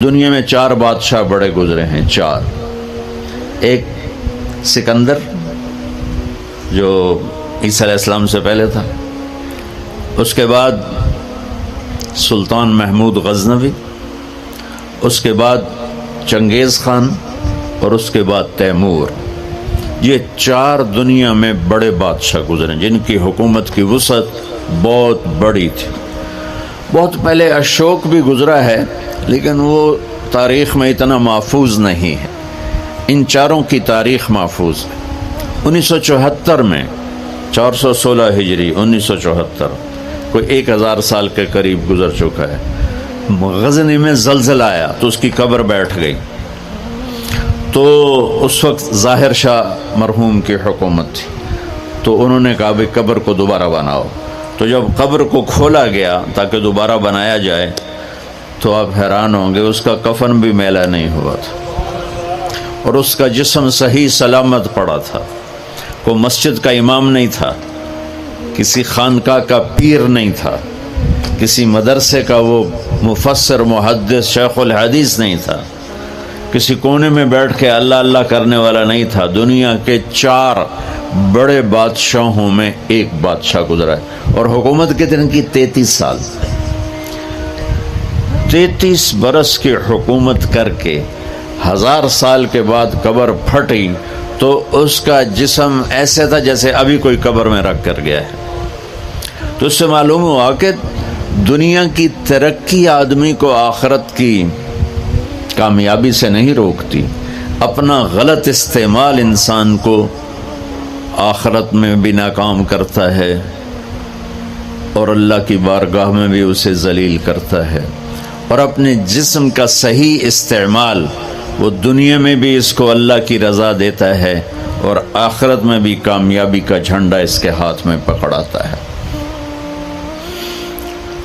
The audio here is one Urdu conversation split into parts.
دنیا میں 4 بادشاہ بڑے گزرے ہیں، 4۔ ایک سکندر جو عیسیٰ علیہ السلام سے پہلے تھا، اس کے بعد سلطان محمود غزنوی، اس کے بعد چنگیز خان، اور اس کے بعد تیمور۔ یہ 4 دنیا میں بڑے بادشاہ گزرے جن کی حکومت کی وسعت بہت بڑی تھی۔ بہت پہلے اشوک بھی گزرا ہے، لیکن وہ تاریخ میں اتنا محفوظ نہیں ہے۔ ان 4 کی تاریخ محفوظ ہے۔ 1974 میں 416 ہجری 1974 کوئی 1000 سال کے قریب گزر چکا ہے، غزنی میں زلزلہ آیا تو اس کی قبر بیٹھ گئی۔ تو اس وقت ظاہر شاہ مرحوم کی حکومت تھی، تو انہوں نے کہا بھئی قبر کو دوبارہ بناؤ۔ تو جب قبر کو کھولا گیا تاکہ دوبارہ بنایا جائے تو آپ حیران ہوں گے، اس کا کفن بھی میلا نہیں ہوا تھا، اور اس کا جسم صحیح سلامت پڑا تھا۔ کوئی مسجد کا امام نہیں تھا، کسی خانقاہ کا پیر نہیں تھا، کسی مدرسے کا وہ مفسر محدث شیخ الحدیث نہیں تھا، کسی کونے میں بیٹھ کے اللہ اللہ کرنے والا نہیں تھا۔ دنیا کے 4 بڑے بادشاہوں میں ایک بادشاہ گزرا ہے، اور حکومت کتنے کی؟ 33 سال۔ 33 برس کی حکومت کر کے 1000 سال کے بعد قبر پھٹی تو اس کا جسم ایسے تھا جیسے ابھی کوئی قبر میں رکھ کر گیا ہے۔ تو اس سے معلوم ہوا کہ دنیا کی ترقی آدمی کو آخرت کی کامیابی سے نہیں روکتی، اپنا غلط استعمال انسان کو آخرت میں بھی ناکام کرتا ہے اور اللہ کی بارگاہ میں بھی اسے ذلیل کرتا ہے۔ اور اپنے جسم کا صحیح استعمال وہ دنیا میں بھی اس کو اللہ کی رضا دیتا ہے اور آخرت میں بھی کامیابی کا جھنڈا اس کے ہاتھ میں پکڑاتا ہے۔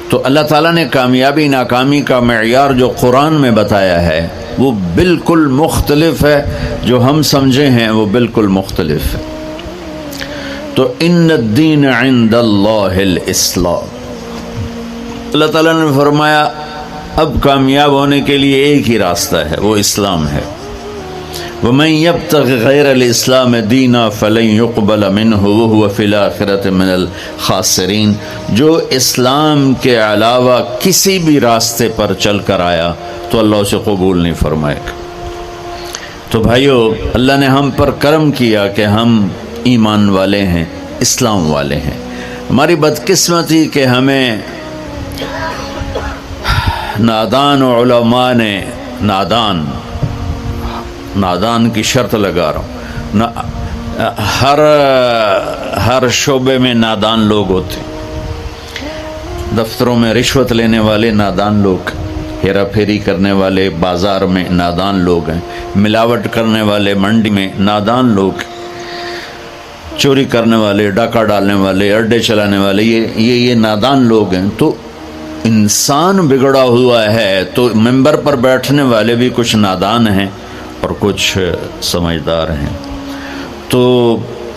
تو اللہ تعالیٰ نے کامیابی ناکامی کا معیار جو قرآن میں بتایا ہے وہ بالکل مختلف ہے، جو ہم سمجھے ہیں وہ بالکل مختلف ہے۔ تو ان الدین عند اللہ الاسلام، اللہ تعالیٰ نے فرمایا اب کامیاب ہونے کے لیے ایک ہی راستہ ہے، وہ اسلام ہے۔ وَمَن يَبْتَغِ غَيْرَ الْإِسْلَامِ دِينًا فَلَن يُقْبَلَ مِنْهُ وَهُوَ فِي الْآخِرَةِ مِنَ الْخَاسِرِينَ۔ جو اسلام کے علاوہ کسی بھی راستے پر چل کر آیا تو اللہ اسے قبول نہیں فرمائے گا۔ تو بھائیو، اللہ نے ہم پر کرم کیا کہ ہم ایمان والے ہیں، اسلام والے ہیں۔ ہماری بدقسمتی کہ ہمیں نادان علماء نے نادان کی شرط لگا رہا ہوں، ہر شعبے میں نادان لوگ ہوتے، دفتروں میں رشوت لینے والے نادان لوگ، ہیرا پھیری کرنے والے بازار میں نادان لوگ ہیں، ملاوٹ کرنے والے منڈی میں نادان لوگ، چوری کرنے والے، ڈاکہ ڈالنے والے، اڈے چلانے والے، یہ نادان لوگ ہیں۔ تو انسان بگڑا ہوا ہے تو ممبر پر بیٹھنے والے بھی کچھ نادان ہیں اور کچھ سمجھدار ہیں۔ تو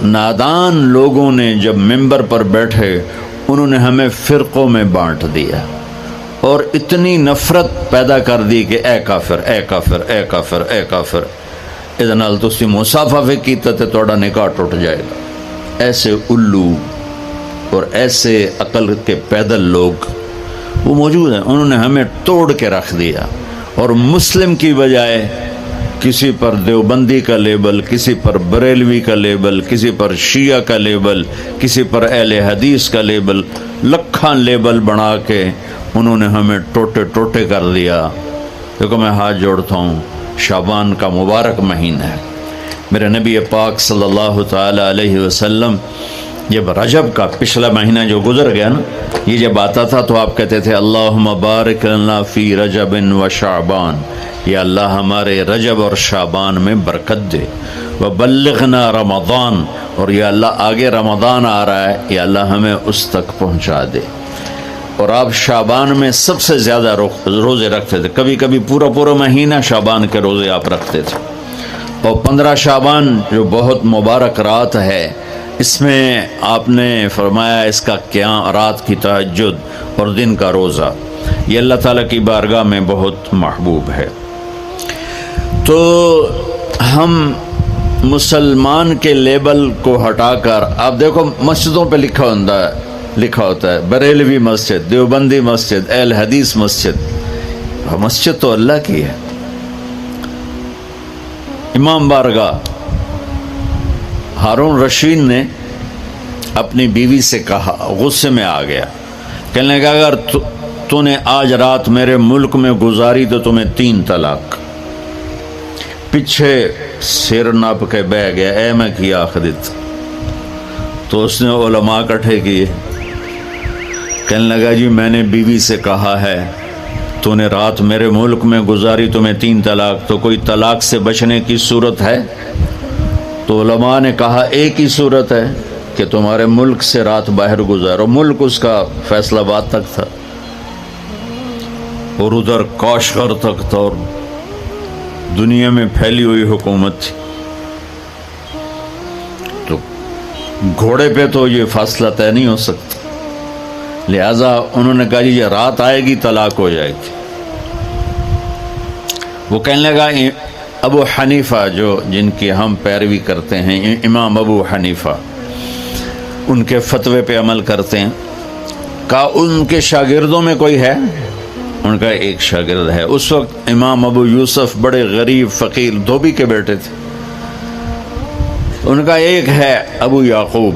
نادان لوگوں نے جب ممبر پر بیٹھے انہوں نے ہمیں فرقوں میں بانٹ دیا اور اتنی نفرت پیدا کر دی کہ اے کافر، اے کافر، اے کافر، اے کافر، اس نال تسی مصافحہ کیتا تے تہاڈا نکاح ٹوٹ جائے گا۔ ایسے الو اور ایسے عقل کے پیدل لوگ وہ موجود ہیں، انہوں نے ہمیں توڑ کے رکھ دیا، اور مسلم کی بجائے کسی پر دیوبندی کا لیبل، کسی پر بریلوی کا لیبل، کسی پر شیعہ کا لیبل، کسی پر اہل حدیث کا لیبل، لکھاں لیبل بنا کے انہوں نے ہمیں ٹوٹے ٹوٹے کر دیا۔ دیکھو میں ہاتھ جوڑتا ہوں، شعبان کا مبارک مہینہ ہے، میرے نبی پاک صلی اللہ تعالی علیہ وسلم جب رجب کا پچھلا مہینہ جو گزر گیا نا، یہ جب آتا تھا تو آپ کہتے تھے اللہم بارک لنا فی رجب و شعبان، یا اللہ ہمارے رجب اور شعبان میں برکت دے، وبلغنا رمضان، اور یا اللہ آگے رمضان آ رہا ہے، یا اللہ ہمیں اس تک پہنچا دے۔ اور آپ شعبان میں سب سے زیادہ روزے رکھتے تھے، کبھی کبھی پورا مہینہ شعبان کے روزے آپ رکھتے تھے۔ اور 15 شعبان جو بہت مبارک رات ہے، اس میں آپ نے فرمایا اس کا قیام، رات کی تہجد اور دن کا روزہ، یہ اللہ تعالیٰ کی بارگاہ میں بہت محبوب ہے۔ تو ہم مسلمان کے لیبل کو ہٹا کر، آپ دیکھو مسجدوں پہ لکھا ہوتا ہے بریلوی مسجد، دیوبندی مسجد، اہل حدیث مسجد۔ مسجد تو اللہ کی ہے۔ امام بارگاہ ہارون رشید نے اپنی بیوی سے کہا، غصے میں آ گیا، کہنے لگا اگر تو نے آج رات میرے ملک میں گزاری تو تمہیں 3 طلاق۔ پیچھے سر ناپ کے بہ گیا، اے میں کیا خدت۔ تو اس نے علماء اکٹھے کیے، کہنے لگا جی میں نے بیوی سے کہا ہے تو نے رات میرے ملک میں گزاری تمہیں 3 طلاق، تو کوئی طلاق سے بچنے کی صورت ہے؟ تو علماء نے کہا ایک ہی صورت ہے کہ تمہارے ملک سے رات باہر گزارو۔ ملک اس کا فیصل آباد تک تھا اور ادھر کاشغر تک تھا اور دنیا میں پھیلی ہوئی حکومت تھی، تو گھوڑے پہ تو یہ فاصلہ طے نہیں ہو سکتا، لہذا انہوں نے کہا یہ رات آئے گی طلاق ہو جائے گی۔ وہ کہنے لگا ابو حنیفہ جن کی ہم پیروی کرتے ہیں، امام ابو حنیفہ، ان کے فتوے پہ عمل کرتے ہیں، کہا ان کے شاگردوں میں کوئی ہے؟ ان کا ایک شاگرد ہے۔ اس وقت امام ابو یوسف بڑے غریب فقیر دھوبی کے بیٹے تھے، ان کا ایک ہے ابو یعقوب،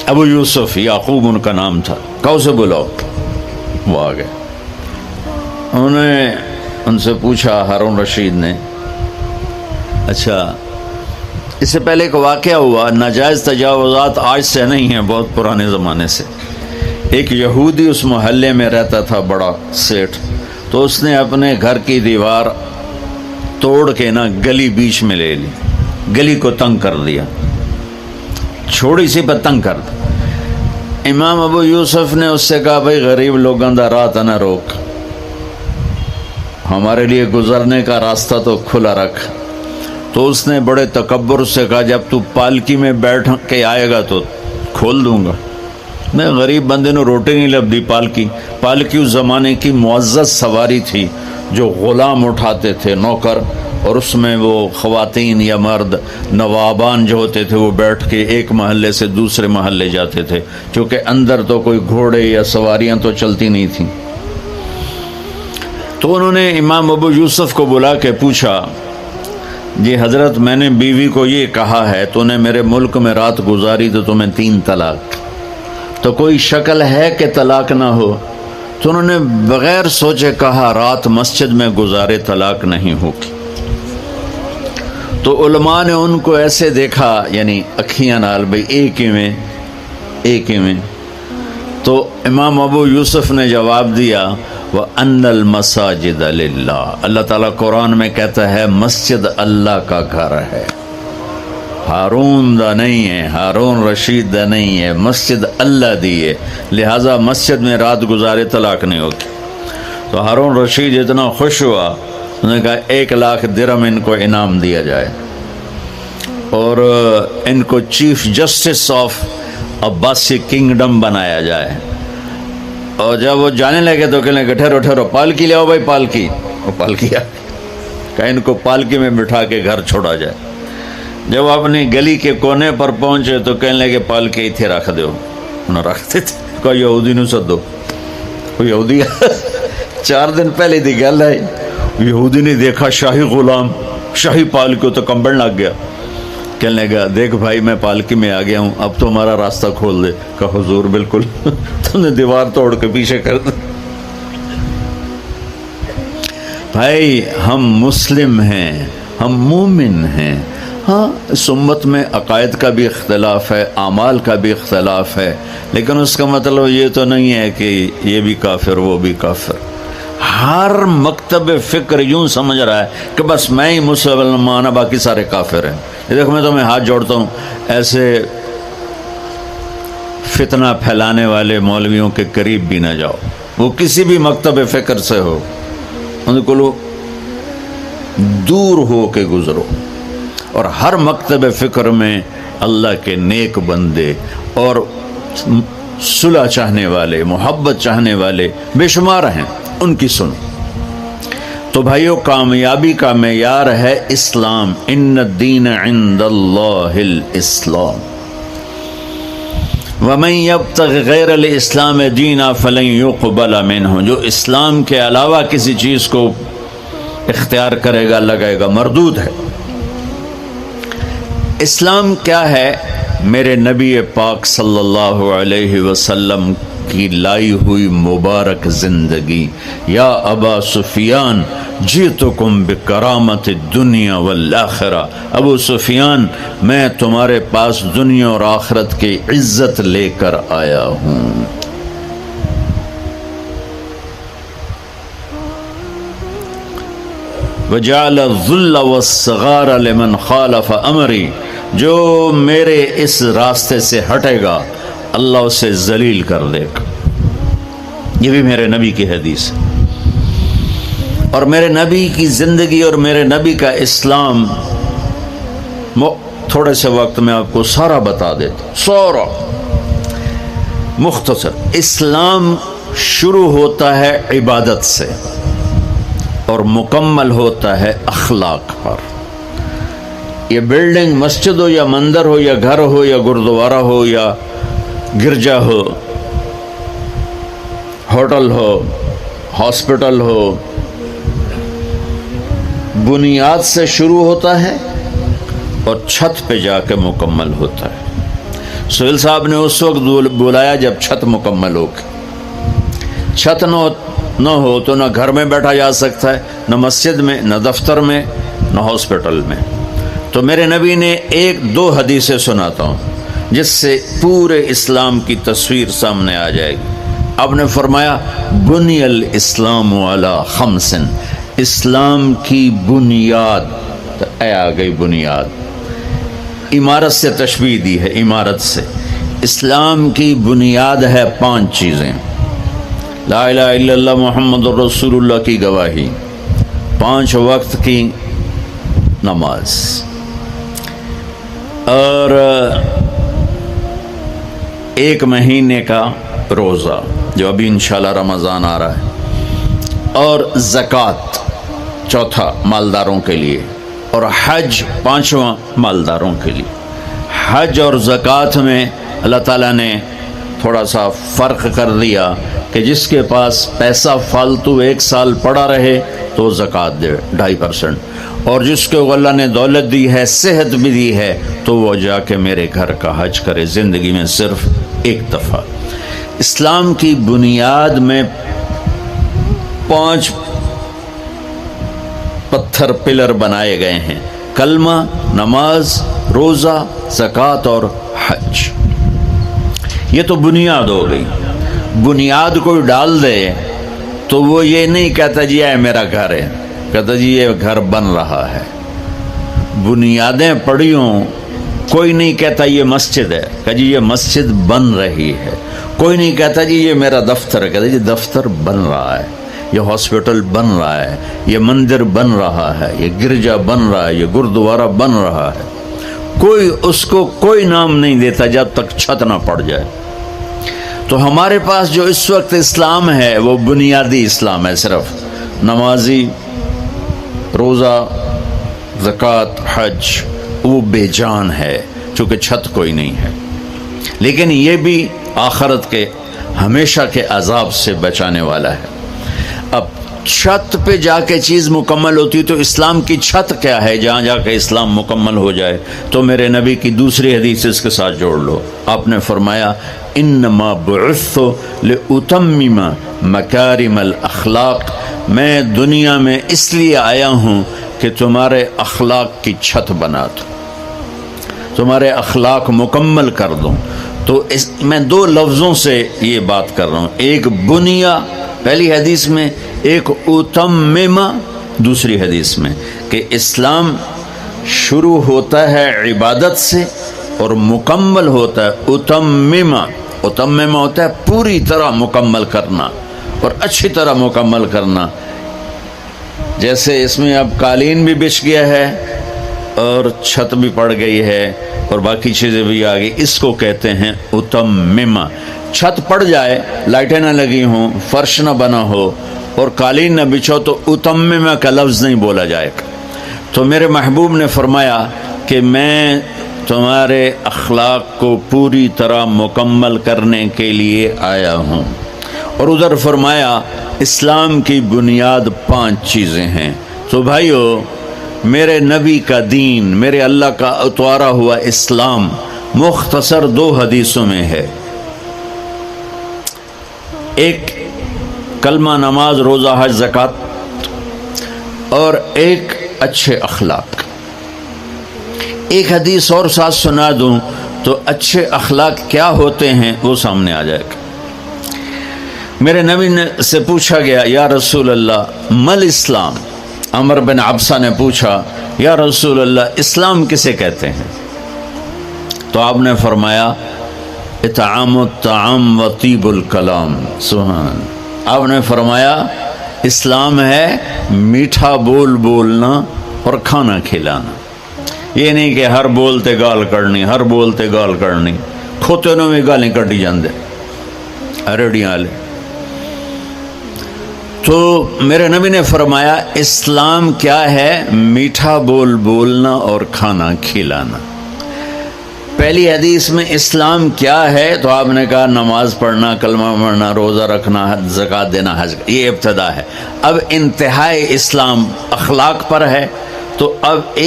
ابو یوسف یعقوب ان کا نام تھا، کہا اسے بلاؤ۔ وہ آ گئے، انہوں نے ان سے پوچھا ہارون رشید نے، اچھا اس سے پہلے ایک واقعہ ہوا، ناجائز تجاوزات آج سے نہیں ہیں، بہت پرانے زمانے سے۔ ایک یہودی اس محلے میں رہتا تھا، بڑا سیٹھ، تو اس نے اپنے گھر کی دیوار توڑ کے گلی بیچ میں لے لی، گلی کو تنگ کر دیا، چھوڑی سی پر تنگ کر دی۔ امام ابو یوسف نے اس سے کہا بھائی غریب لوگوں دا راہ نہ روک، ہمارے لیے گزرنے کا راستہ تو کھلا رکھ۔ تو اس نے بڑے تکبر سے کہا جب تو پالکی میں بیٹھ کے آئے گا تو کھول دوں گا۔ میں غریب بندے نے روٹی نہیں لبدی۔ پالکی اس زمانے کی معزز سواری تھی جو غلام اٹھاتے تھے، نوکر، اور اس میں وہ خواتین یا مرد نوابان جو ہوتے تھے وہ بیٹھ کے ایک محلے سے دوسرے محلے جاتے تھے، کیونکہ اندر تو کوئی گھوڑے یا سواریاں تو چلتی نہیں تھیں۔ تو انہوں نے امام ابو یوسف کو بلا کے پوچھا جی حضرت میں نے بیوی کو یہ کہا ہے تو نے میرے ملک میں رات گزاری تو تمہیں 3 طلاق، تو کوئی شکل ہے کہ طلاق نہ ہو؟ تو انہوں نے بغیر سوچے کہا رات مسجد میں گزارے طلاق نہیں ہوگی۔ تو علماء نے ان کو ایسے دیکھا، یعنی اکھیاں نال بھئی ایک ہی میں۔ تو امام ابو یوسف نے جواب دیا وَأَنَّ الْمَسَاجِدَ لِلَّهِ، اللہ تعالیٰ قرآن میں کہتا ہے مسجد اللہ کا گھر ہے، ہارون دا نہیں ہے، ہارون رشید دا نہیں ہے، مسجد اللہ دی ہے، لہٰذا مسجد میں رات گزارے طلاق نہیں ہوگی۔ تو ہارون رشید اتنا خوش ہوا، انہوں نے کہا 1 لاکھ درہم ان کو انعام دیا جائے اور ان کو chief justice of Abbasi kingdom بنایا جائے۔ اور جب وہ جانے لگے تو کہنے لگے ٹھہرو پالکی لے آؤ بھائی، پالکی۔ وہ پالکی آ گئی، کہا ان کو پالکی میں بٹھا کے گھر چھوڑا جائے۔ جب اپنی گلی کے کونے پر پہنچے تو کہنے لگے پالکی اتھے رکھ دو، انہوں رکھتے تھے۔ کہا یہودی نو سدو، وہ یہودی 4 دن پہلے دی گل ہے، یہودی نے دیکھا شاہی غلام، شاہی پالکی تو کمبن لگ گیا، کہنے لگا دیکھ بھائی میں پالکی میں آ گیا ہوں، اب تو ہمارا راستہ کھول دے۔ کہا حضور بالکل، تم نے دیوار توڑ کے پیچھے کر دی۔ بھائی ہم مسلم ہیں، ہم مومن ہیں، ہاں اس امت میں عقائد کا بھی اختلاف ہے، اعمال کا بھی اختلاف ہے، لیکن اس کا مطلب یہ تو نہیں ہے کہ یہ بھی کافر وہ بھی کافر۔ ہر مکتب فکر یوں سمجھ رہا ہے کہ بس میں ہی مسلمان، باقی سارے کافر ہیں۔ یہ دیکھو میں تمہیں ہاتھ جوڑتا ہوں، ایسے فتنہ پھیلانے والے مولویوں کے قریب بھی نہ جاؤ، وہ کسی بھی مکتب فکر سے ہو، ان کو دور ہو کے گزرو۔ اور ہر مکتب فکر میں اللہ کے نیک بندے اور صلح چاہنے والے، محبت چاہنے والے بے شمار ہیں، ان کی سنو۔ تو بھائیو، کامیابی کا معیار ہے اسلام۔ ان الدین عند اللہ الاسلام، ومن یبتغ غیر الاسلام دینا فلن یقبل منہ۔ جو اسلام کے علاوہ کسی چیز کو اختیار کرے گا، لگائے گا، مردود ہے۔ اسلام کیا ہے؟ میرے نبی پاک صلی اللہ علیہ وسلم کی لائی ہوئی مبارک زندگی۔ یا ابا سفیان جئتکم بکرامت الدنیا والآخرہ، ابو سفیان میں تمہارے پاس دنیا اور آخرت کی عزت لے کر آیا ہوں۔ وجعل الذل والصغار لمن خالف امری، جو میرے اس راستے سے ہٹے گا اللہ اسے ذلیل کر دے گا۔ یہ بھی میرے نبی کی حدیث ہے، اور میرے نبی کی زندگی اور میرے نبی کا اسلام تھوڑے سے وقت میں آپ کو سارا بتا دیتا ہوں، سارا مختصر۔ اسلام شروع ہوتا ہے عبادت سے اور مکمل ہوتا ہے اخلاق پر۔ یہ بلڈنگ، مسجد ہو یا مندر ہو یا گھر ہو یا گردوارہ ہو یا گرجا ہو، ہوٹل ہو، ہاسپٹل ہو، بنیاد سے شروع ہوتا ہے اور چھت پہ جا کے مکمل ہوتا ہے۔ سہیل صاحب نے اس وقت بلایا جب چھت مکمل ہو گئی۔ چھت نہ ہو تو نہ گھر میں بیٹھا جا سکتا ہے، نہ مسجد میں، نہ دفتر میں، نہ ہاسپٹل میں۔ تو میرے نبی نے ایک دو حدیثیں سناتا ہوں جس سے پورے اسلام کی تصویر سامنے آ جائے گی۔ آپ نے فرمایا بنی الاسلام علی خمس، اسلام کی بنیاد، تو آ گئی بنیاد، عمارت سے تشبیہ دی ہے، عمارت سے۔ اسلام کی بنیاد ہے 5 چیزیں: لا الہ الا اللہ محمد رسول اللہ کی گواہی، 5 وقت کی نماز، اور 1 مہینے کا روزہ جو ابھی انشاءاللہ رمضان آ رہا ہے، اور زکوٰۃ 4 مالداروں کے لیے، اور حج 5واں مالداروں کے لیے۔ حج اور زکوٰۃ میں اللہ تعالیٰ نے تھوڑا سا فرق کر دیا کہ جس کے پاس پیسہ فالتو 1 سال پڑا رہے تو زکوٰۃ دے 2.5%، اور جس کو اللہ نے دولت دی ہے، صحت بھی دی ہے، تو وہ جا کے میرے گھر کا حج کرے زندگی میں صرف 1 دفعہ۔ اسلام کی بنیاد میں 5 پتھر پلر بنائے گئے ہیں: کلمہ، نماز، روزہ، زکوٰۃ اور حج۔ یہ تو بنیاد ہو گئی۔ بنیاد کوئی ڈال دے تو وہ یہ نہیں کہتا جی یہ میرا گھر ہے، کہتا جی یہ گھر بن رہا ہے۔ بنیادیں پڑی ہوں، کوئی نہیں کہتا یہ مسجد ہے، کہتا جی یہ مسجد بن رہی ہے۔ کوئی نہیں کہتا جی یہ میرا دفتر ہے، کہتا جی دفتر بن رہا ہے، یہ ہاسپٹل بن رہا ہے، یہ مندر بن رہا ہے، یہ گرجا بن رہا ہے، یہ گردوارہ بن رہا ہے۔ کوئی اس کو کوئی نام نہیں دیتا جب تک چھت نہ پڑ جائے۔ تو ہمارے پاس جو اس وقت اسلام ہے وہ بنیادی اسلام ہے، صرف نمازی، روزہ، زکوٰۃ، حج، وہ بے جان ہے چونکہ چھت کوئی نہیں ہے۔ لیکن یہ بھی آخرت کے ہمیشہ کے عذاب سے بچانے والا ہے۔ اب چھت پہ جا کے چیز مکمل ہوتی تو اسلام کی چھت کیا ہے جہاں جا کے اسلام مکمل ہو جائے؟ تو میرے نبی کی دوسری حدیث اس کے ساتھ جوڑ لو۔ آپ نے فرمایا انما بعثت لاتمم مکارم الاخلاق، میں دنیا میں اس لیے آیا ہوں کہ تمہارے اخلاق کی چھت بنا دوں، تمہارے اخلاق مکمل کر دوں۔ تو میں 2 لفظوں سے یہ بات کر رہا ہوں، ایک بنیا پہلی حدیث میں، ایک اتممہ دوسری حدیث میں، کہ اسلام شروع ہوتا ہے عبادت سے اور مکمل ہوتا ہے اتممہ۔ اتممہ ہوتا ہے پوری طرح مکمل کرنا اور اچھی طرح مکمل کرنا۔ جیسے اس میں اب قالین بھی بچھ گیا ہے اور چھت بھی پڑ گئی ہے اور باقی چیزیں بھی آ گئی، اس کو کہتے ہیں اتممہ۔ چھت پڑ جائے، لائٹیں نہ لگی ہوں، فرش نہ بنا ہو اور قالین نہ بچھو تو اتممہ کا لفظ نہیں بولا جائے گا۔ تو میرے محبوب نے فرمایا کہ میں تمہارے اخلاق کو پوری طرح مکمل کرنے کے لیے آیا ہوں۔ اور ادھر فرمایا اسلام کی بنیاد 5 چیزیں ہیں۔ تو بھائیو، میرے نبی کا دین، میرے اللہ کا اتارا ہوا اسلام مختصر 2 حدیثوں میں ہے۔ ایک کلمہ، نماز، روزہ، حج، زکوٰۃ، اور ایک اچھے اخلاق۔ ایک حدیث اور ساتھ سنا دوں تو اچھے اخلاق کیا ہوتے ہیں وہ سامنے آ جائے گا۔ میرے نبی سے پوچھا گیا، یا رسول اللہ مل اسلام؟ عمر بن عبسہ نے پوچھا، یا رسول اللہ اسلام کسے کہتے ہیں؟ تو آپ نے فرمایا اطعام الطعام و طیب الکلام۔ سبحان۔ آپ نے فرمایا اسلام ہے میٹھا بول بولنا اور کھانا کھلانا۔ یہ نہیں کہ ہر بولتے گال کرنی، ہر بولتے گال کرنی، کھوتے نوں بھی گالیں کٹی جاندے ریڑیاں والے۔ تو میرے نبی نے فرمایا اسلام کیا ہے؟ میٹھا بول بولنا اور کھانا کھلانا۔ پہلی حدیث میں اسلام کیا ہے تو آپ نے کہا نماز پڑھنا، کلمہ پڑھنا، روزہ رکھنا، زکوٰۃ دینا، حج۔ یہ ابتدا ہے۔ اب انتہائی اسلام اخلاق پر ہے۔ تو اب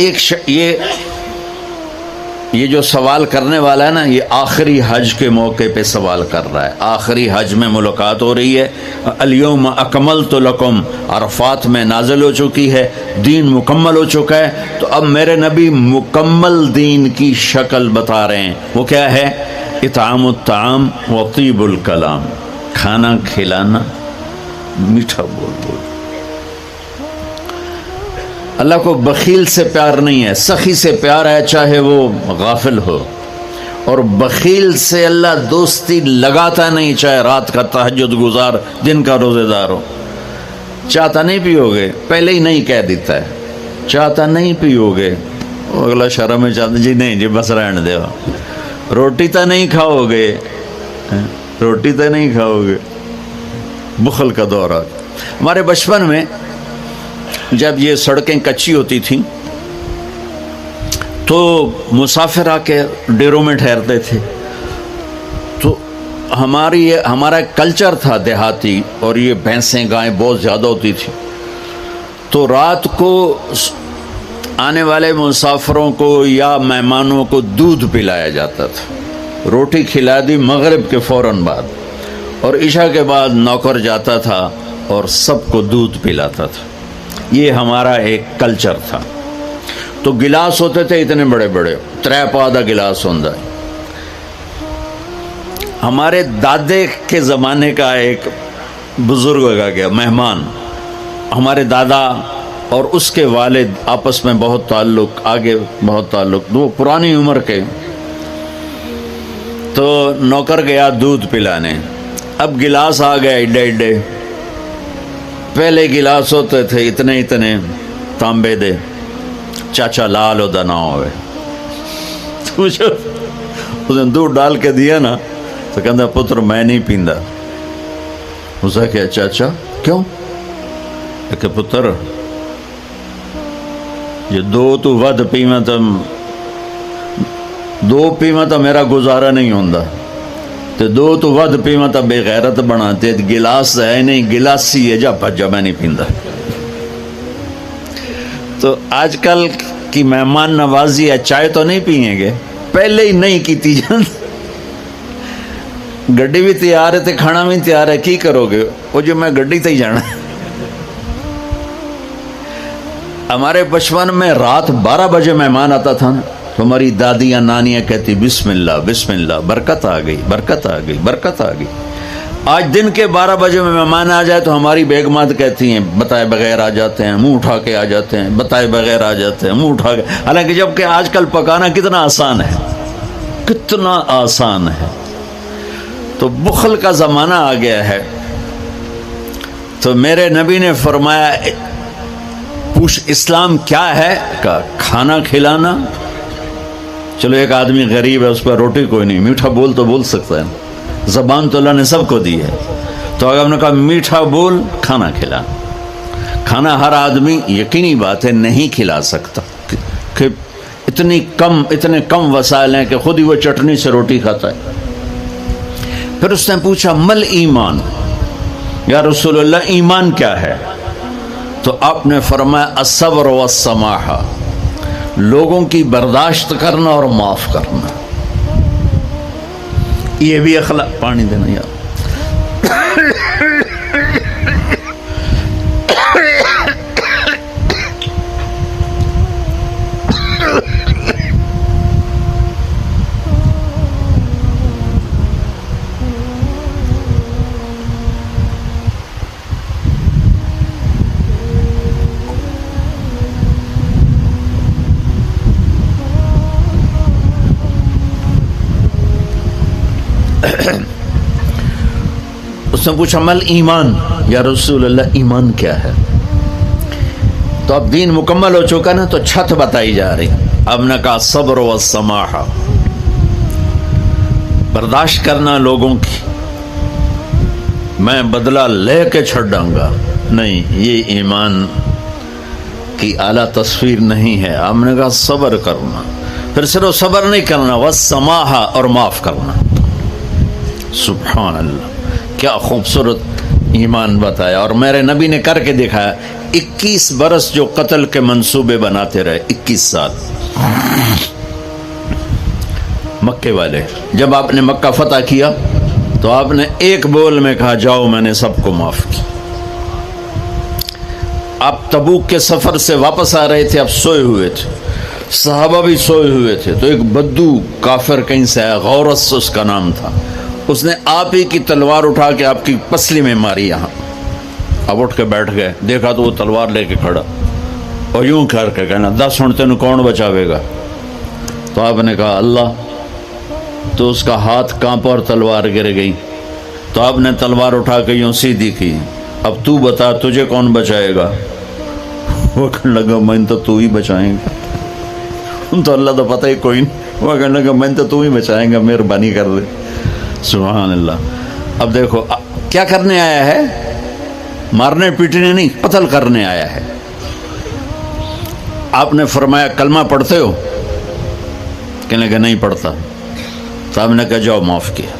یہ جو سوال کرنے والا ہے نا، یہ آخری حج کے موقع پہ سوال کر رہا ہے۔ آخری حج میں ملاقات ہو رہی ہے۔ الیوم اکملت لکم عرفات میں نازل ہو چکی ہے، دین مکمل ہو چکا ہے۔ تو اب میرے نبی مکمل دین کی شکل بتا رہے ہیں۔ وہ کیا ہے؟ اطعام الطعام و طیب الکلام، کھانا کھلانا، میٹھا بول بول۔ اللہ کو بخیل سے پیار نہیں ہے، سخی سے پیار ہے، چاہے وہ غافل ہو۔ اور بخیل سے اللہ دوستی لگاتا نہیں، چاہے رات کا تہجد گزار، دن کا روزے دار ہو۔ چاہتا نہیں پیو گے، پہلے ہی نہیں کہہ دیتا ہے، چاہتا نہیں پیو گے، اگلا شرم میں چاہتا جی نہیں جی بس رہن دے، روٹی تا نہیں کھاؤ گے، روٹی تا نہیں کھاؤ گے۔ بخل کا دور آ گیا۔ ہمارے بچپن میں جب یہ سڑکیں کچی ہوتی تھیں تو مسافر آ کے ڈیروں میں ٹھہرتے تھے۔ تو ہمارا کلچر تھا دیہاتی، اور یہ بھینسیں گائیں بہت زیادہ ہوتی تھی۔ تو رات کو آنے والے مسافروں کو یا مہمانوں کو دودھ پلایا جاتا تھا۔ روٹی کھلا دی مغرب کے فوراً بعد، اور عشاء کے بعد نوکر جاتا تھا اور سب کو دودھ پلاتا تھا۔ یہ ہمارا ایک کلچر تھا۔ تو گلاس ہوتے تھے اتنے بڑے بڑے، 3 گلاس ہوتا ہے۔ ہمارے دادے کے زمانے کا ایک بزرگ آ گیا مہمان، ہمارے دادا اور اس کے والد آپس میں بہت تعلق، آگے بہت تعلق، وہ پرانی عمر کے۔ تو نوکر گیا دودھ پلانے، اب گلاس آ گئے ایڈے ایڈے۔ پہلے گلاس ہوتے تھے اتنے اتنے تانبے دے، چاچا لال ہوتا نہ ہوئے۔ اس نے دودھ ڈال کے دیا نا تو کہتا پتر میں نہیں پیندا۔ اسے کہا چاچا کیوں؟ کہ پتر یہ 2 تو ود پیواں تو 2 پیواں تو میرا گزارا نہیں ہوندا، تے 2 تو ود پیواں تو بے غیرت بنا، تے گلاس ہے نہیں، گلاسی ہے، جا پجا میں نہیں پیندا۔ تو آج کل کی مہمان نوازی ہے، چائے تو نہیں پئیں گے، پہلے ہی نہیں کیتی جاندی۔ گڈی بھی تیار ہے تے کھانا بھی تیار ہے، کی کرو گے؟ وہ جو میں گڈی تے ہی جانا۔ ہمارے بچپن میں رات 12 بجے مہمان آتا تھا نا، تو ہماری دادیاں نانیاں کہتی بسم اللہ بسم اللہ، برکت آ گئی برکت آ گئی برکت آ گئی۔ آج دن کے 12 بجے میں مہمان آ جائے تو ہماری بیگمات کہتی ہیں بتائے بغیر آ جاتے ہیں، منہ اٹھا کے آ جاتے ہیں، بتائے بغیر آ جاتے ہیں، منہ اٹھا کے۔ حالانکہ جب کہ آج کل پکانا کتنا آسان ہے، کتنا آسان ہے۔ تو بخل کا زمانہ آ گیا ہے۔ تو میرے نبی نے فرمایا پوچھ اسلام کیا ہے؟ کہ کھانا کھلانا۔ چلو ایک آدمی غریب ہے، اس پر روٹی کوئی نہیں، میٹھا بول تو بول سکتا ہے، زبان تو اللہ نے سب کو دی ہے، تو اگر ہم نے کہا میٹھا بول کھانا کھلا، کھانا ہر آدمی یقینی بات ہے نہیں کھلا سکتا کہ اتنے کم وسائل ہیں کہ خود ہی وہ چٹنی سے روٹی کھاتا ہے۔ پھر اس نے پوچھا مل ایمان، یا رسول اللہ ایمان کیا ہے؟ تو آپ نے فرمایا الصبر والسماحہ، لوگوں کی برداشت کرنا اور معاف کرنا۔ یہ بھی اخلاق، پانی دینا یار۔ اس نے پوچھا مل ایمان، یا رسول اللہ ایمان کیا ہے؟ تو اب دین مکمل ہو چکا نا، تو چھت بتائی جا رہی۔ اب نے کہا صبر و سماحہ، برداشت کرنا لوگوں کی، میں بدلہ لے کے چھڑوں گا نہیں، یہ ایمان کی اعلیٰ تصویر نہیں ہے۔ ہم نے کہا صبر کرنا، پھر صرف صبر نہیں کرنا، والسماحہ، اور معاف کرنا۔ سبحان اللہ، کیا خوبصورت ایمان بتایا۔ اور میرے نبی نے کر کے دکھایا۔ 21 برس جو قتل کے منصوبے بناتے رہے، 21 سال مکے والے، جب آپ نے مکہ فتح کیا تو آپ نے ایک بول میں کہا جاؤ میں نے سب کو معاف کیا۔ آپ تبوک کے سفر سے واپس آ رہے تھے، آپ سوئے ہوئے تھے، صحابہ بھی سوئے ہوئے تھے، تو ایک بدو کافر کہیں سے آیا، غورس اس کا نام تھا، اس نے آپ ہی کی تلوار اٹھا کے آپ کی پسلی میں ماری یہاں۔ اب اٹھ کے بیٹھ گئے، دیکھا تو وہ تلوار لے کے کھڑا اور یوں کر کے کہنا 10 ہن تینوں کون بچاوے گا؟ تو آپ نے کہا اللہ، تو اس کا ہاتھ کانپا اور تلوار گر گئی۔ تو آپ نے تلوار اٹھا کے یوں سیدھی کی، اب تو بتا تجھے کون بچائے گا؟ وہ کہنے لگا میں تو ہی بچائیں گا۔ تو اللہ تو پتہ ہی کوئی نہیں، وہ کہنے لگا میں تو ہی بچائیں گا، مہربانی کر دے۔ سبحان اللہ۔ اب دیکھو کیا کرنے آیا ہے، مارنے پیٹنے نہیں، قتل کرنے آیا ہے۔ آپ نے فرمایا کلمہ پڑھتے ہو؟ کہنے لگا نہیں پڑھتا۔ تو آپ نے کہا جاؤ معاف کیا۔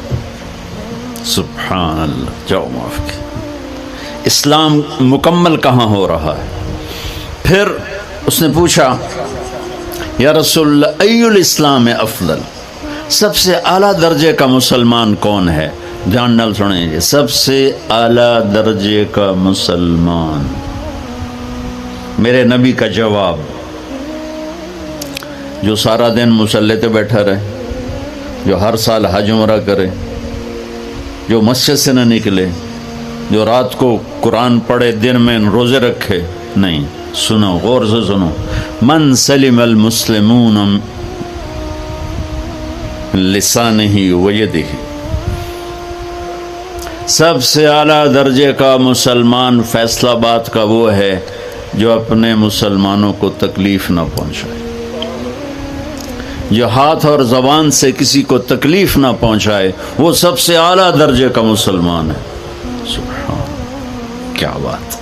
سبحان اللہ، جاؤ معاف کیا۔ اسلام مکمل کہاں ہو رہا ہے؟ پھر اس نے پوچھا یا رسول اللہ ای الاسلام افضل، سب سے اعلیٰ درجے کا مسلمان کون ہے؟ دھیان نال سنیں جی، سب سے اعلیٰ درجے کا مسلمان، میرے نبی کا جواب، جو سارا دن مصلی پہ بیٹھا رہے، جو ہر سال حج عمرہ کرے، جو مسجد سے نہ نکلے، جو رات کو قرآن پڑھے، دن میں روزے رکھے نہیں۔ سنو، غور سے سنو، من سلم المسلمون لسانہ ویدہ، سب سے اعلیٰ درجے کا مسلمان فیصلہ بات کا وہ ہے جو اپنے مسلمانوں کو تکلیف نہ پہنچائے، جو ہاتھ اور زبان سے کسی کو تکلیف نہ پہنچائے، وہ سب سے اعلیٰ درجے کا مسلمان ہے۔ سبحان، کیا بات۔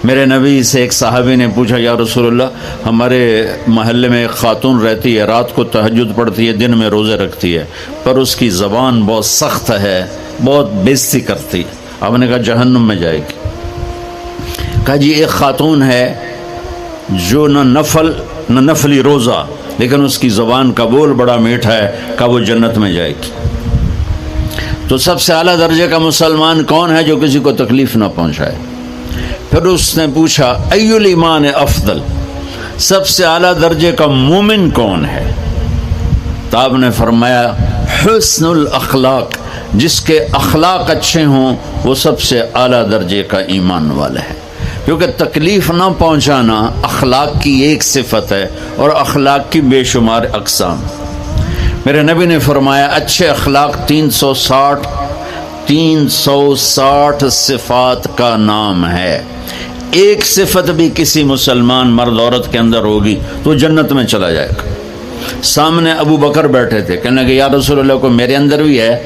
میرے نبی سے ایک صحابی نے پوچھا یا رسول اللہ، ہمارے محلے میں ایک خاتون رہتی ہے، رات کو تہجد پڑھتی ہے، دن میں روزے رکھتی ہے، پر اس کی زبان بہت سخت ہے، بہت بےزتی کرتی ہے۔ آپ نے کہا جہنم میں جائے گی۔ کہا جی ایک خاتون ہے جو نہ نفلی روزہ، لیکن اس کی زبان کا بول بڑا میٹھا ہے، کہا وہ جنت میں جائے گی۔ تو سب سے اعلیٰ درجے کا مسلمان کون ہے جو کسی کو تکلیف نہ پہنچائے؟ پھر اس نے پوچھا ای الایمان افضل، سب سے اعلیٰ درجے کا مومن کون ہے؟ تو آپ نے فرمایا حسن الاخلاق، جس کے اخلاق اچھے ہوں وہ سب سے اعلیٰ درجے کا ایمان والا ہے، کیونکہ تکلیف نہ پہنچانا اخلاق کی ایک صفت ہے، اور اخلاق کی بے شمار اقسام۔ میرے نبی نے فرمایا اچھے اخلاق 360 صفات کا نام ہے، ایک صفت بھی کسی مسلمان مرد عورت کے اندر ہوگی تو جنت میں چلا جائے گا۔ سامنے ابو بکر بیٹھے تھے، کہنے کہ یا رسول اللہ کو میرے اندر بھی ہے؟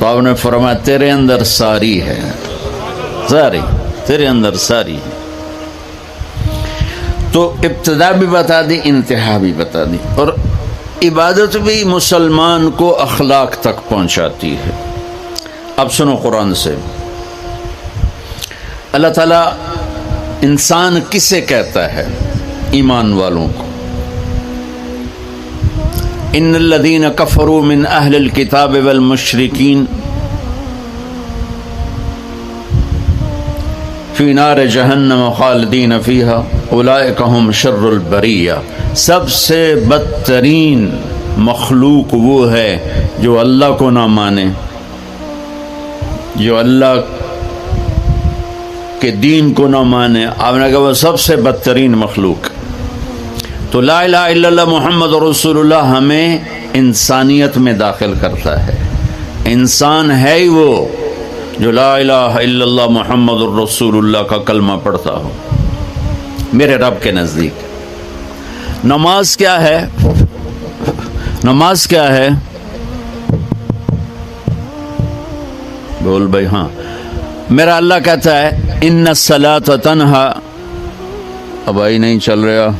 تو آپ نے فرمایا تیرے اندر ساری ہے، ساری تیرے اندر ساری ہے۔ تو ابتدا بھی بتا دی، انتہا بھی بتا دی، اور عبادت بھی مسلمان کو اخلاق تک پہنچاتی ہے۔ اب سنو قرآن سے، اللہ تعالیٰ انسان کسے کہتا ہے؟ ایمان والوں کو۔ ان الذین کفروا من اہل الکتاب والمشرکین فی نار جہنم خالدین فیہا اولئک ہم شر البریہ۔ سب سے بدترین مخلوق وہ ہے جو اللہ کو نہ مانے، جو اللہ کے دین کو نہ مانے۔ آپ نے کہا وہ سب سے بدترین مخلوق۔ تو لا الہ الا اللہ محمد رسول اللہ ہمیں انسانیت میں داخل کرتا ہے۔ انسان ہے ہی وہ جو لا الہ الا اللہ محمد رسول اللہ کا کلمہ پڑھتا ہو میرے رب کے نزدیک۔ نماز کیا ہے؟ نماز کیا ہے؟ بول بھائی۔ ہاں، میرا اللہ کہتا ہے ان الصلاۃ تنہا، اب آئی نہیں چل رہا،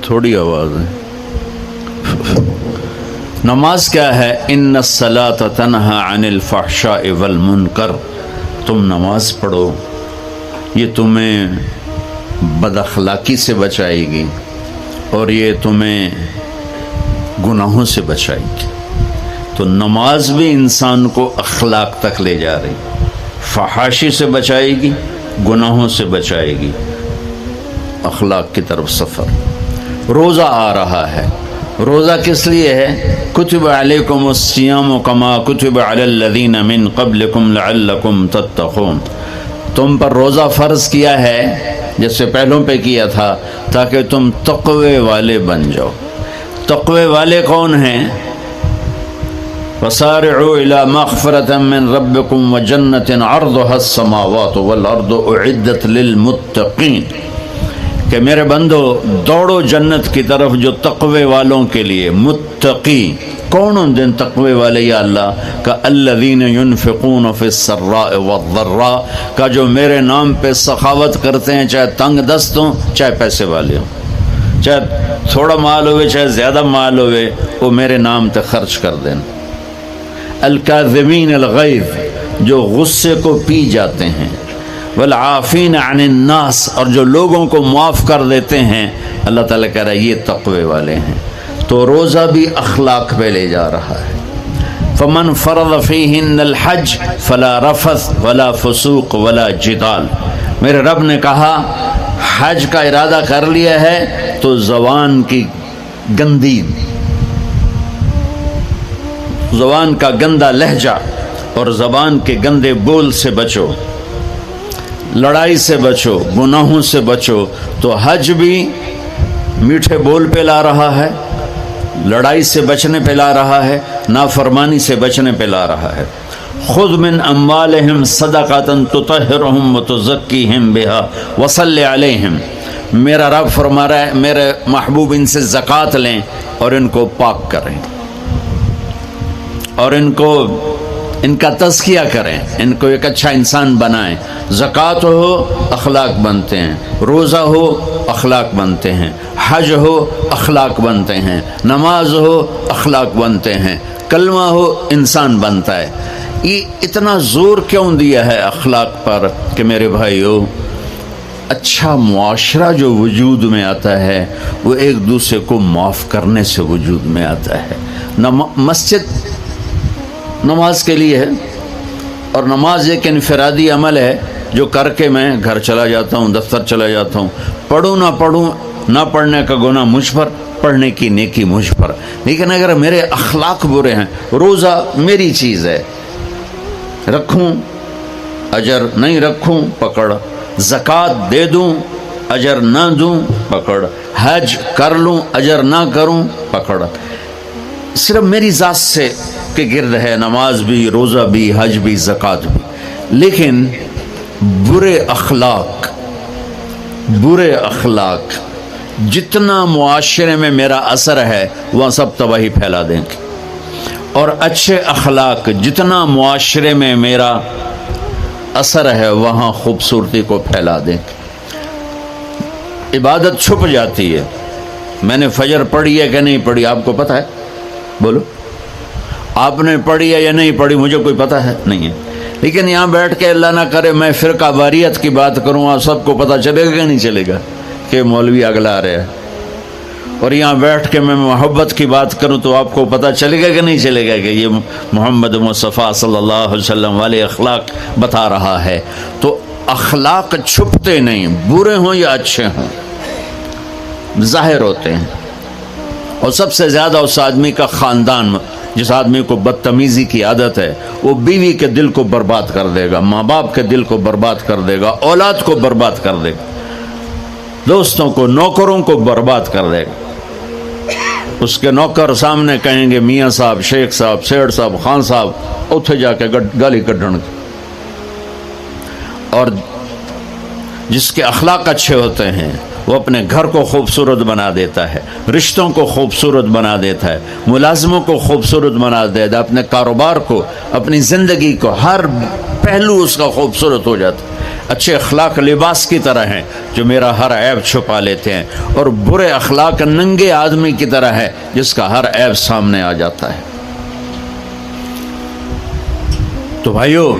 تھوڑی آواز ہے۔ نماز کیا ہے؟ ان الصلاۃ تنہا عن الفحشاء والمنکر۔ تم نماز پڑھو، یہ تمہیں بد اخلاقی سے بچائے گی اور یہ تمہیں گناہوں سے بچائے گی۔ تو نماز بھی انسان کو اخلاق تک لے جا رہی، فحاشی سے بچائے گی، گناہوں سے بچائے گی، اخلاق کی طرف سفر۔ روزہ آ رہا ہے، روزہ کس لیے ہے؟ کتب علیکم الصیام کما کتب علی الذین من قبلکم لعلکم تتقون۔ تم پر روزہ فرض کیا ہے جس سے پہلوں پہ کیا تھا تاکہ تم تقوی والے بن جاؤ۔ تقوی والے کون ہیں؟ وسارعوا الی مغفرۃ من ربکم وجنۃ عرضها السماوات والارض اعدت للمتقین، کہ میرے بندو دوڑو جنت کی طرف جو تقوی والوں کے لیے۔ متقی کون ان دن تقوی والے یا اللہ کا؟ الذین ینفقون فی السراء والضراء، کا جو میرے نام پہ سخاوت کرتے ہیں، چاہے تنگ دست ہوں چاہے پیسے والے ہوں، چاہے تھوڑا مال ہوئے چاہے زیادہ مال ہوئے، وہ میرے نام پہ خرچ کر دیں۔ الکاظمین الغیظ، جو غصے کو پی جاتے ہیں، والعافین عن الناس، اور جو لوگوں کو معاف کر دیتے ہیں۔ اللہ تعالیٰ کہہ رہا ہے یہ تقوی والے ہیں۔ تو روزہ بھی اخلاق پہ لے جا رہا ہے۔ فمن فرض فیہن الحج فلا رفث ولا فسوق ولا جدال۔ میرے رب نے کہا حج کا ارادہ کر لیا ہے تو زبان کی گندی، زبان کا گندا لہجہ اور زبان کے گندے بول سے بچو، لڑائی سے بچو، گناہوں سے بچو۔ تو حج بھی میٹھے بول پہ لا رہا ہے، لڑائی سے بچنے پہ لا رہا ہے، نافرمانی سے بچنے پہ لا رہا ہے۔ خذ من اموالہم صدقۃ تطہرہم وتزکیہم بہا وصلی علیہم۔ میرا رب فرما رہا ہے میرے محبوب ان سے زکوٰۃ لیں اور ان کو پاک کریں اور ان کا تزکیہ کریں، ان کو ایک اچھا انسان بنائیں۔ زکوٰۃ ہو اخلاق بنتے ہیں، روزہ ہو اخلاق بنتے ہیں، حج ہو اخلاق بنتے ہیں، نماز ہو اخلاق بنتے ہیں، کلمہ ہو انسان بنتا ہے۔ یہ اتنا زور کیوں دیا ہے اخلاق پر کہ میرے بھائیو، اچھا معاشرہ جو وجود میں آتا ہے وہ ایک دوسرے کو معاف کرنے سے وجود میں آتا ہے۔ مسجد نماز کے لیے ہے، اور نماز ایک انفرادی عمل ہے جو کر کے میں گھر چلا جاتا ہوں، دفتر چلا جاتا ہوں، پڑھوں نہ پڑھوں، نہ پڑھنے کا گناہ مجھ پر، پڑھنے کی نیکی مجھ پر۔ لیکن اگر میرے اخلاق برے ہیں، روزہ میری چیز ہے، رکھوں اجر، نہیں رکھوں پکڑ، زکوٰۃ دے دوں اجر نہ دوں پکڑ، حج کر لوں اجر نہ کروں پکڑ۔ صرف میری ذات سے کے گرد ہے، نماز بھی، روزہ بھی، حج بھی، زکوٰۃ بھی، لیکن برے اخلاق جتنا معاشرے میں میرا اثر ہے وہاں سب تباہی پھیلا دیں گے، اور اچھے اخلاق جتنا معاشرے میں میرا اثر ہے وہاں خوبصورتی کو پھیلا دیں گے۔ عبادت چھپ جاتی ہے، میں نے فجر پڑھی ہے کہ نہیں پڑھی آپ کو پتہ ہے؟ بولو، آپ نے پڑھی ہے یا نہیں پڑھی؟ مجھے کوئی پتہ ہے نہیں ہے، لیکن یہاں بیٹھ کے اللہ نہ کرے میں فرقہ واریت کی بات کروں، آپ سب کو پتہ چلے گا کہ نہیں چلے گا کہ مولوی اگلا رہے ہیں، اور یہاں بیٹھ کے میں محبت کی بات کروں تو آپ کو پتہ چلے گا کہ نہیں چلے گا کہ یہ محمد مصطفیٰ صلی اللہ علیہ وسلم والے اخلاق بتا رہا ہے۔ تو اخلاق چھپتے نہیں، برے ہوں یا اچھے ہوں ظاہر ہوتے ہیں، اور سب سے زیادہ اس آدمی کا خاندان، جس آدمی کو بدتمیزی کی عادت ہے وہ بیوی کے دل کو برباد کر دے گا، ماں باپ کے دل کو برباد کر دے گا، اولاد کو برباد کر دے گا، دوستوں کو، نوکروں کو برباد کر دے گا۔ اس کے نوکر سامنے کہیں گے میاں صاحب، شیخ صاحب، سیٹھ صاحب، خان صاحب، اتھے جا کے گالی کڈن گے۔ اور جس کے اخلاق اچھے ہوتے ہیں وہ اپنے گھر کو خوبصورت بنا دیتا ہے، رشتوں کو خوبصورت بنا دیتا ہے، ملازموں کو خوبصورت بنا دیتا ہے، اپنے کاروبار کو، اپنی زندگی کو، ہر پہلو اس کا خوبصورت ہو جاتا ہے۔ اچھے اخلاق لباس کی طرح ہیں جو میرا ہر عیب چھپا لیتے ہیں، اور برے اخلاق ننگے آدمی کی طرح ہے جس کا ہر عیب سامنے آ جاتا ہے۔ تو بھائیو،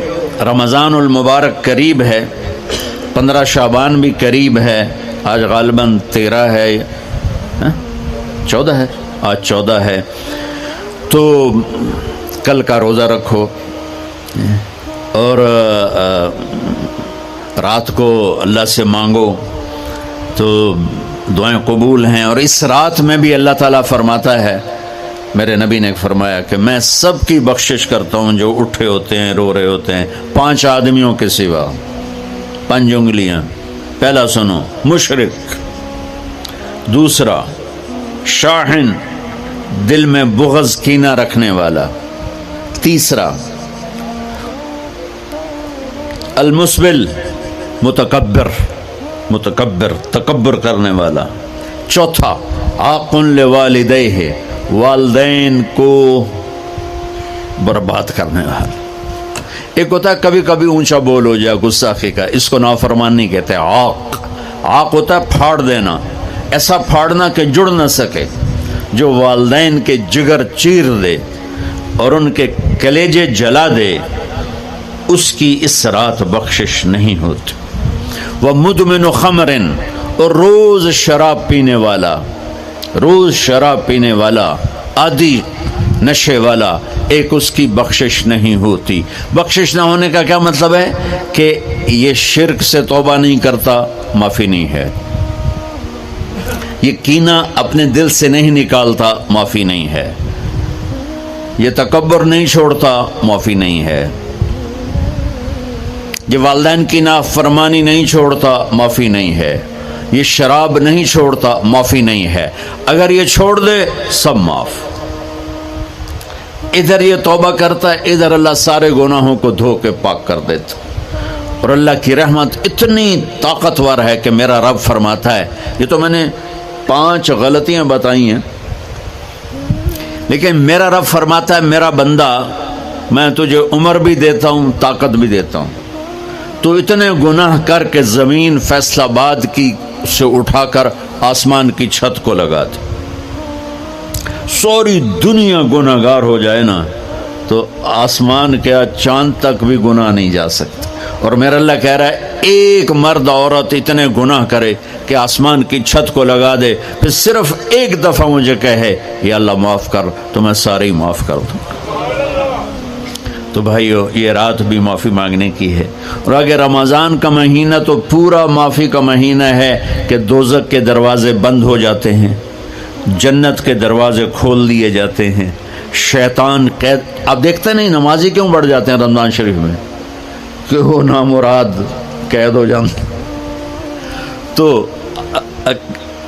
رمضان المبارک قریب ہے، 15 شعبان بھی قریب ہے، آج غالباً 13 ہے، 14 ہے، آج 14 ہے، تو کل کا روزہ رکھو، اور رات کو اللہ سے مانگو تو دعائیں قبول ہیں۔ اور اس رات میں بھی اللہ تعالیٰ فرماتا ہے، میرے نبی نے فرمایا کہ میں سب کی بخشش کرتا ہوں جو اٹھے ہوتے ہیں، رو رہے ہوتے ہیں، 5 آدمیوں کے سوا، 5 انگلیاں۔ پہلا سنو، مشرک، دوسرا شاحن، دل میں بغض کینہ رکھنے والا، تیسرا المسبل، متکبر، تکبر کرنے والا، چوتھا عاق لوالدیہ، والدین کو برباد کرنے والا۔ ایک ہوتا ہے کبھی کبھی اونچا بول ہو جائے گستاخی کا، اس کو نافرمانی کہتے ہیں۔ عاق ہوتا ہے پھاڑ دینا، ایسا پھاڑنا کہ جڑ نہ سکے، جو والدین کے جگر چیر دے اور ان کے کلیجے جلا دے، اس کی اس رات بخشش نہیں ہوتی۔ وَمُدْمِنُ خَمْرٍ، اور روز شراب پینے والا، عادی نشے والا، ایک اس کی بخشش نہیں ہوتی۔ بخشش نہ ہونے کا کیا مطلب ہے؟ کہ یہ شرک سے توبہ نہیں کرتا، معافی نہیں ہے، یہ کینہ اپنے دل سے نہیں نکالتا، معافی نہیں ہے، یہ تکبر نہیں چھوڑتا، معافی نہیں ہے، یہ والدین کی نافرمانی نہیں چھوڑتا، معافی نہیں ہے، یہ شراب نہیں چھوڑتا، معافی نہیں ہے۔ اگر یہ چھوڑ دے سب معاف۔ ادھر یہ توبہ کرتا ہے، ادھر اللہ سارے گناہوں کو دھو کے پاک کر دیتا۔ اور اللہ کی رحمت اتنی طاقتور ہے کہ میرا رب فرماتا ہے، یہ تو میں نے 5 غلطیاں بتائی ہیں، لیکن میرا رب فرماتا ہے میرا بندہ، میں تجھے عمر بھی دیتا ہوں، طاقت بھی دیتا ہوں، تو اتنے گناہ کر کے زمین فیصل آباد کی سے اٹھا کر آسمان کی چھت کو لگا دے، ساری دنیا گناہ گار ہو جائے نا تو آسمان کیا چاند تک بھی گناہ نہیں جا سکتا۔ اور میرا اللہ کہہ رہا ہے ایک مرد عورت اتنے گناہ کرے کہ آسمان کی چھت کو لگا دے، پھر صرف ایک دفعہ مجھے کہے یا اللہ معاف کر، تو میں سارے ہی معاف کر دوں۔ تو بھائیو، یہ رات بھی معافی مانگنے کی ہے، اور اگر رمضان کا مہینہ تو پورا معافی کا مہینہ ہے کہ دوزخ کے دروازے بند ہو جاتے ہیں، جنت کے دروازے کھول دیے جاتے ہیں، شیطان قید۔ آپ دیکھتے نہیں نمازی کیوں بڑھ جاتے ہیں رمضان شریف میں؟ کہ وہ نامراد قید ہو جاتے، تو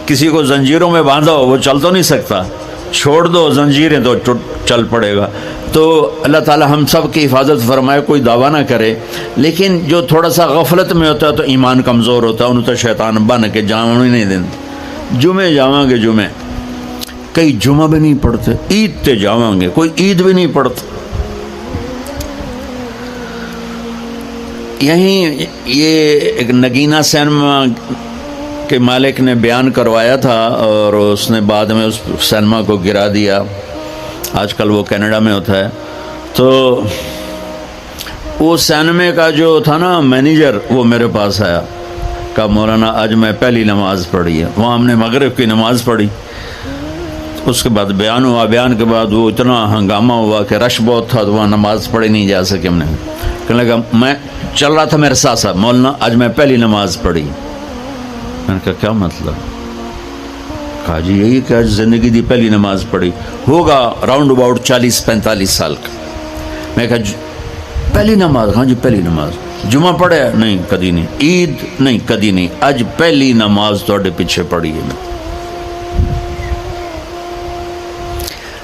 کسی کو زنجیروں میں باندھا ہو وہ چل تو نہیں سکتا، چھوڑ دو زنجیریں تو چل پڑے گا۔ تو اللہ تعالی ہم سب کی حفاظت فرمائے، کوئی دعویٰ نہ کرے، لیکن جو تھوڑا سا غفلت میں ہوتا ہے تو ایمان کمزور ہوتا ہے، انہوں تو شیطان بن کے جاؤں ہی نہیں دیں۔ جمعے جاواں گے، جمعے کئی جمعہ بھی نہیں پڑھتے، عید تے جاواں گے، کوئی عید بھی نہیں پڑھتا۔ یہیں یہ ایک نگینہ سینما کے مالک نے بیان کروایا تھا اور اس نے بعد میں اس سینما کو گرا دیا، آج کل وہ کینیڈا میں ہوتا ہے۔ تو وہ سینمے کا جو تھا نا مینیجر، وہ میرے پاس آیا، کہا مولانا آج میں پہلی نماز پڑھی ہے۔ وہاں ہم نے مغرب کی نماز پڑھی، اس کے بعد بیان ہوا، بیان کے بعد وہ اتنا ہنگامہ ہوا کہ رش بہت تھا تو وہاں نماز پڑھی نہیں جا سکے۔ ہم نے کہنے لگا، میں چل رہا تھا میرے ساتھ ساتھ، مولانا آج میں پہلی نماز پڑھی۔ میں نے کہا کیا مطلب؟ کہا جی یہی کہ آج زندگی دی پہلی نماز پڑھی، ہوگا راؤنڈ اباؤٹ 40-45 سال کا۔ میں کہا پہلی نماز؟ ہاں جی پہلی نماز۔ جمعہ پڑھے؟ نہیں کدی نہیں۔ عید؟ نہیں کدی نہیں۔ آج پہلی نماز تھوڑے پیچھے پڑھی ہے۔ میں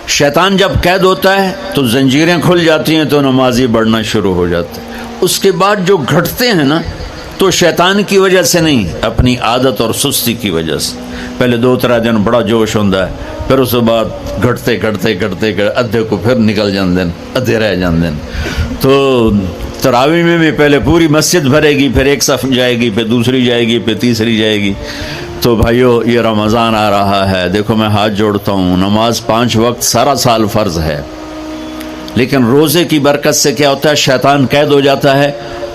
شیطان جب قید ہوتا ہے تو زنجیریں کھل جاتی ہیں تو نمازی بڑھنا شروع ہو جاتا ہے۔ اس کے بعد جو گھٹتے ہیں نا تو شیطان کی وجہ سے نہیں، اپنی عادت اور سستی کی وجہ سے۔ پہلے 2-3 دن بڑا جوش ہوتا ہے، پھر اس کے بعد گھٹتے ادھے کو پھر نکل جاندے، ادھے رہ جاندے۔ تو تراویح میں بھی پہلے پوری مسجد بھرے گی، پھر ایک صف جائے گی، پھر دوسری جائے گی، پھر تیسری جائے گی۔ تو بھائیو یہ رمضان آ رہا ہے، دیکھو میں ہاتھ جوڑتا ہوں، نماز 5 وقت سارا سال فرض ہے، لیکن روزے کی برکت سے کیا ہوتا ہے، شیطان قید ہو جاتا ہے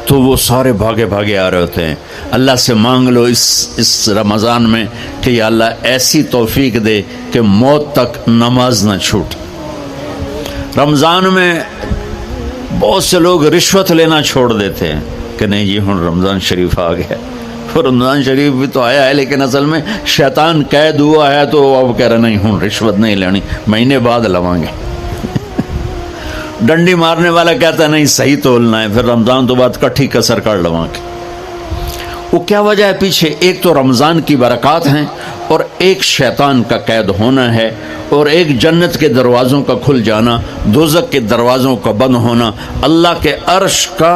تو وہ سارے بھاگے آ رہے ہوتے ہیں۔ اللہ سے مانگ لو اس رمضان میں کہ یا اللہ ایسی توفیق دے کہ موت تک نماز نہ چھوٹ۔ رمضان میں بہت سے لوگ رشوت لینا چھوڑ دیتے ہیں کہ نہیں جی ہن رمضان شریف آ گیا۔ رمضان شریف بھی تو آیا ہے، لیکن اصل میں شیطان قید ہوا ہے تو اب کہہ رہے نہیں ہن رشوت نہیں لینی، مہینے بعد لواں گے۔ ڈنڈی مارنے والا کہتا ہے نہیں صحیح تولنا ہے، پھر رمضان تو بعد کٹھی کسر کر لواں کے۔ وہ کیا وجہ ہے پیچھے؟ ایک تو رمضان کی برکات ہیں، اور ایک شیطان کا قید ہونا ہے، اور ایک جنت کے دروازوں کا کھل جانا، دوزخ کے دروازوں کا بند ہونا، اللہ کے عرش کا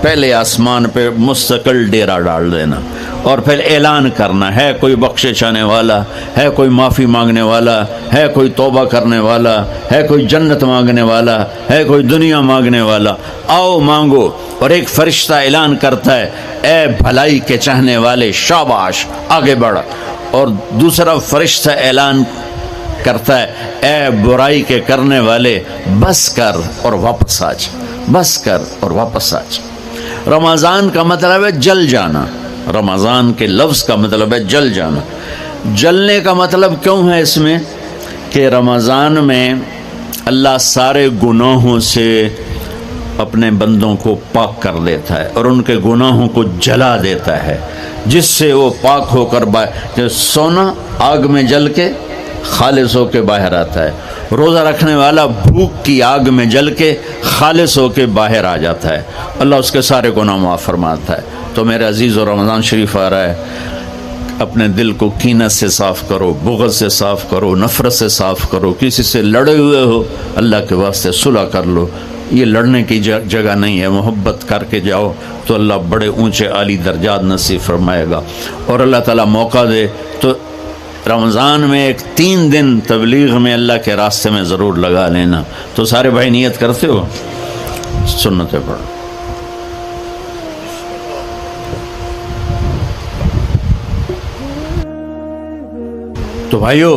پہلے آسمان پہ مستقل ڈیرا ڈال دینا، اور پھر اعلان کرنا ہے کوئی بخشے چاہنے والا ہے، کوئی معافی مانگنے والا ہے، کوئی توبہ کرنے والا ہے، کوئی جنت مانگنے والا ہے، کوئی دنیا مانگنے والا، آؤ مانگو۔ اور ایک فرشتہ اعلان کرتا ہے اے بھلائی کے چاہنے والے شاباش آگے بڑھ، اور دوسرا فرشتہ اعلان کرتا ہے اے برائی کے کرنے والے بس کر اور واپس آ جا، بس کر اور واپس آ جا۔ رمضان کا مطلب ہے جل جانا، رمضان کے لفظ کا مطلب ہے جل جانا۔ جلنے کا مطلب کیوں ہے اس میں کہ رمضان میں اللہ سارے گناہوں سے اپنے بندوں کو پاک کر دیتا ہے اور ان کے گناہوں کو جلا دیتا ہے، جس سے وہ پاک ہو کر جیسے سونا آگ میں جل کے خالص ہو کے باہر آتا ہے، روزہ رکھنے والا بھوک کی آگ میں جل کے خالص ہو کے باہر آ جاتا ہے، اللہ اس کے سارے گناہ معاف فرماتا ہے۔ تو میرے عزیز و رمضان شریف آ رہا ہے، اپنے دل کو کینت سے صاف کرو، بغض سے صاف کرو، نفرت سے صاف کرو، کسی سے لڑے ہوئے ہو اللہ کے واسطے صلح کر لو، یہ لڑنے کی جگہ نہیں ہے، محبت کر کے جاؤ تو اللہ بڑے اونچے عالی درجات نصیب فرمائے گا۔ اور اللہ تعالیٰ موقع دے تو رمضان میں ایک 3 دن تبلیغ میں اللہ کے راستے میں ضرور لگا لینا۔ تو سارے بھائی نیت کرتے ہو؟ سنتیں پڑھو۔ تو بھائیو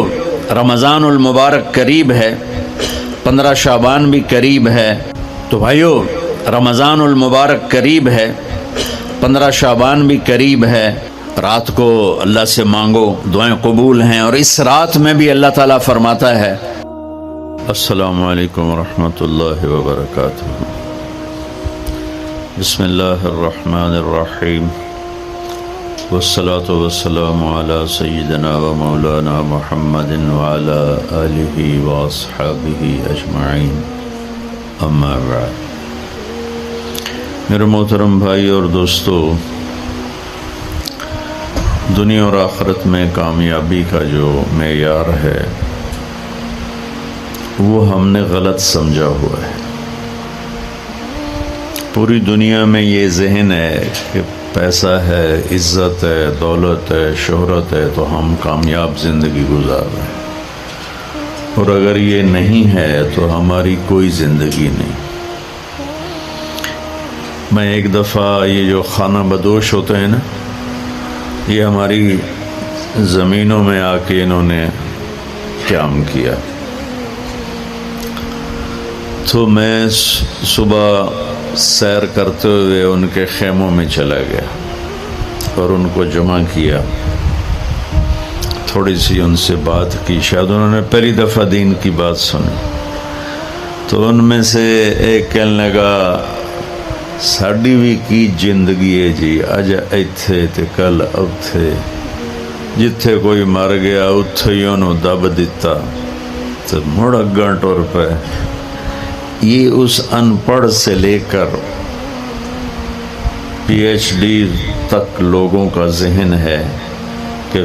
رمضان المبارک قریب ہے، 15 شعبان بھی قریب ہے، تو بھائیو رمضان المبارک قریب ہے، 15 شعبان بھی قریب ہے، رات کو اللہ سے مانگو، دعائیں قبول ہیں، اور اس رات میں بھی اللہ تعالیٰ فرماتا ہے السلام علیکم ورحمۃ اللہ وبرکاتہ، بسم اللہ الرحمن الرحیم، والصلاة والسلام علی سیدنا و مولانا محمد وعلی آلہ واصحابہ اجمعین، اما بعد۔ میرے محترم بھائی اور دوستو، دنیا اور آخرت میں کامیابی کا جو معیار ہے وہ ہم نے غلط سمجھا ہوا ہے۔ پوری دنیا میں یہ ذہن ہے کہ پیسہ ہے، عزت ہے، دولت ہے، شہرت ہے تو ہم کامیاب زندگی گزار رہے ہیں، اور اگر یہ نہیں ہے تو ہماری کوئی زندگی نہیں۔ میں ایک دفعہ یہ جو خانہ بدوش ہوتے ہیں نا، یہ ہماری زمینوں میں آ کے انہوں نے قیام کیا، تو میں صبح سیر کرتے ہوئے ان کے خیموں میں چلا گیا اور ان کو جمع کیا، تھوڑی سی ان سے بات کی، شاید انہوں نے پہلی دفعہ دین کی بات سنی، تو ان میں سے ایک کہنے لگا ساڈی بھی کی زندگی ہے جی، اج ایتھے تے کل اوتھے، جتھے کوئی مر گیا اتھے ہی انہوں دب دیتا تو مڑ اگاں ٹر پے۔ یہ اس ان پڑھ سے لے کر پی ایچ ڈی تک لوگوں کا ذہن ہے کہ